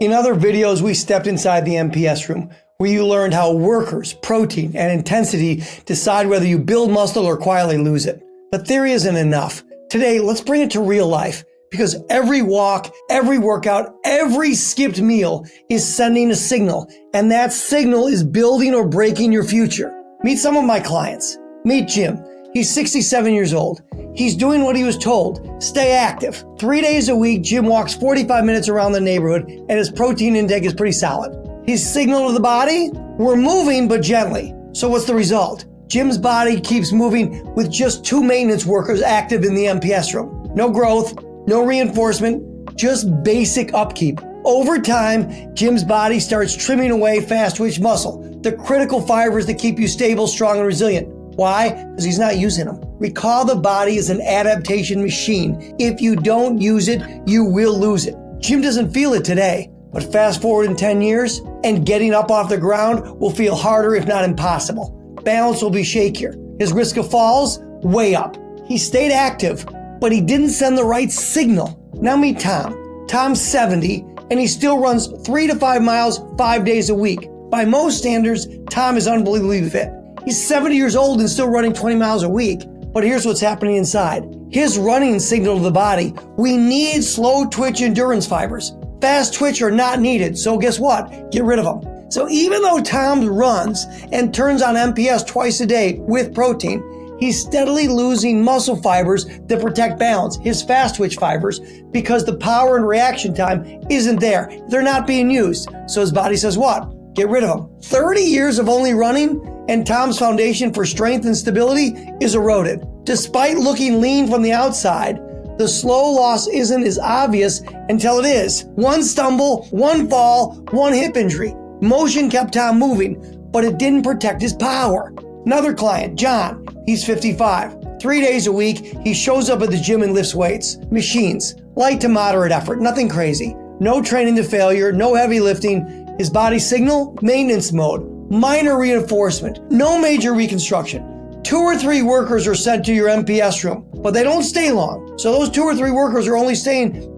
In other videos, we stepped inside the MPS room where you learned how workers, protein, and intensity decide whether you build muscle or quietly lose it. But theory isn't enough. Today, let's bring it to real life because every walk, every workout, every skipped meal is sending a signal, and that signal is building or breaking your future. Meet some of my clients. Meet Jim. He's 67 years old. He's doing what he was told. Stay active. 3 days a week, Jim walks 45 minutes around the neighborhood, and his protein intake is pretty solid. His signal to the body? We're moving, but gently. So what's the result? Jim's body keeps moving with just 2 maintenance workers active in the MPS room. No growth, no reinforcement, just basic upkeep. Over time, Jim's body starts trimming away fast twitch muscle, the critical fibers that keep you stable, strong, and resilient. Why? Because he's not using them. Recall, the body is an adaptation machine. If you don't use it, you will lose it. Jim doesn't feel it today, but fast forward in 10 years, and getting up off the ground will feel harder, if not impossible. Balance will be shakier. His risk of falls, way up. He stayed active, but he didn't send the right signal. Now meet Tom. Tom's 70, and he still runs 3 to 5 miles 5 days a week. By most standards, Tom is unbelievably fit. He's 70 years old and still running 20 miles a week. But here's what's happening inside. His running signal to the body: we need slow twitch endurance fibers. Fast twitch are not needed, so guess what? Get rid of them. So even though Tom runs and turns on MPS twice a day with protein, he's steadily losing muscle fibers that protect balance, his fast twitch fibers, because the power and reaction time isn't there. They're not being used. So his body says what? Get rid of them. 30 years of only running, and Tom's foundation for strength and stability is eroded. Despite looking lean from the outside, the slow loss isn't as obvious until it is. One stumble, one fall, one hip injury. Motion kept Tom moving, but it didn't protect his power. Another client, John, he's 55. 3 days a week, he shows up at the gym and lifts weights, machines, light to moderate effort, nothing crazy. No training to failure, no heavy lifting. His body signal, maintenance mode, minor reinforcement, no major reconstruction. 2 or 3 workers are sent to your MPS room, but they don't stay long. So those 2 or 3 workers are only staying,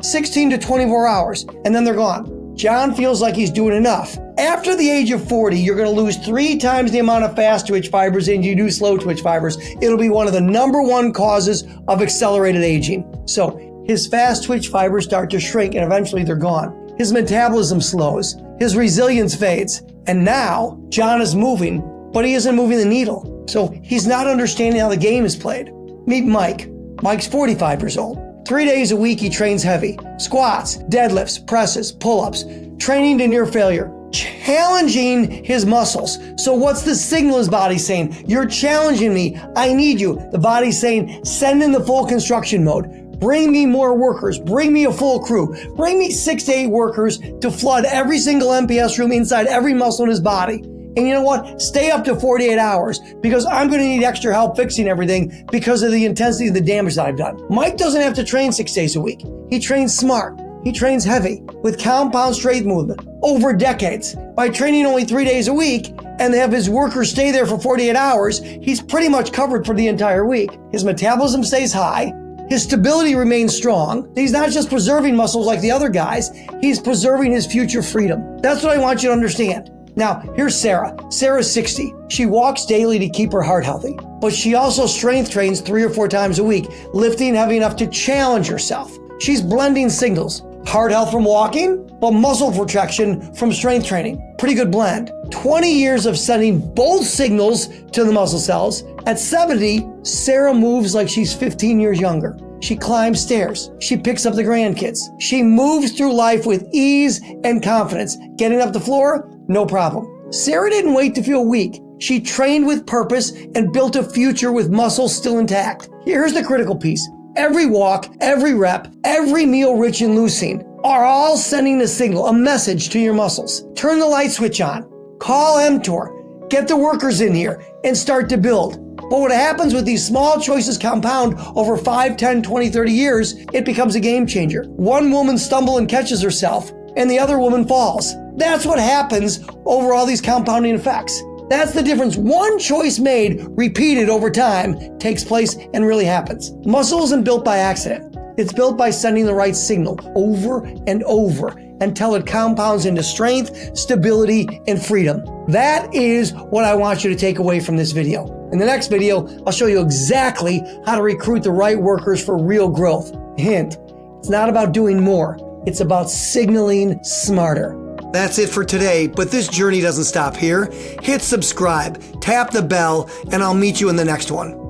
16 to 24 hours, and then they're gone. John feels like he's doing enough. After the age of 40, you're going to lose 3 times the amount of fast twitch fibers than you do slow twitch fibers. It'll be one of the #1 causes of accelerated aging. So his fast twitch fibers start to shrink, and eventually they're gone. His metabolism slows, his resilience fades, and now John is moving, but he isn't moving the needle. So he's not understanding how the game is played. Meet Mike. Mike's 45 years old. 3 days a week he trains heavy. Squats, deadlifts, presses, pull-ups, training to near failure, challenging his muscles. So what's the signal his body's saying? You're challenging me. I need you. The body's saying, send in the full construction mode. Bring me more workers. Bring me a full crew. Bring me 6 to 8 workers to flood every single MPS room inside every muscle in his body. And you know what? Stay up to 48 hours because I'm going to need extra help fixing everything because of the intensity of the damage that I've done. Mike doesn't have to train 6 days a week. He trains smart. He trains heavy with compound strength movement over decades. By training only 3 days a week and have his workers stay there for 48 hours, he's pretty much covered for the entire week. His metabolism stays high. His stability remains strong. He's not just preserving muscles like the other guys, he's preserving his future freedom. That's what I want you to understand. Now, here's Sarah. Sarah's 60. She walks daily to keep her heart healthy, but she also strength trains 3 or 4 times a week, lifting heavy enough to challenge herself. She's blending signals. Heart health from walking, but muscle protection from strength training. Pretty good blend. 20 years of sending both signals to the muscle cells. At 70, Sarah moves like she's 15 years younger. She climbs stairs. She picks up the grandkids. She moves through life with ease and confidence. Getting up the floor, no problem. Sarah didn't wait to feel weak. She trained with purpose and built a future with muscles still intact. Here's the critical piece. Every walk, every rep, every meal rich in leucine are all sending a signal, a message to your muscles. Turn the light switch on. Call mTOR. Get the workers in here and start to build. But what happens with these small choices compound over 5, 10, 20, 30 years, it becomes a game changer. One woman stumbles and catches herself, and the other woman falls. That's what happens over all these compounding effects. That's the difference. One choice made, repeated over time, takes place and really happens. Muscle isn't built by accident. It's built by sending the right signal over and over until it compounds into strength, stability, and freedom. That is what I want you to take away from this video. In the next video, I'll show you exactly how to recruit the right workers for real growth. Hint, it's not about doing more. It's about signaling smarter. That's it for today, but this journey doesn't stop here. Hit subscribe, tap the bell, and I'll meet you in the next one.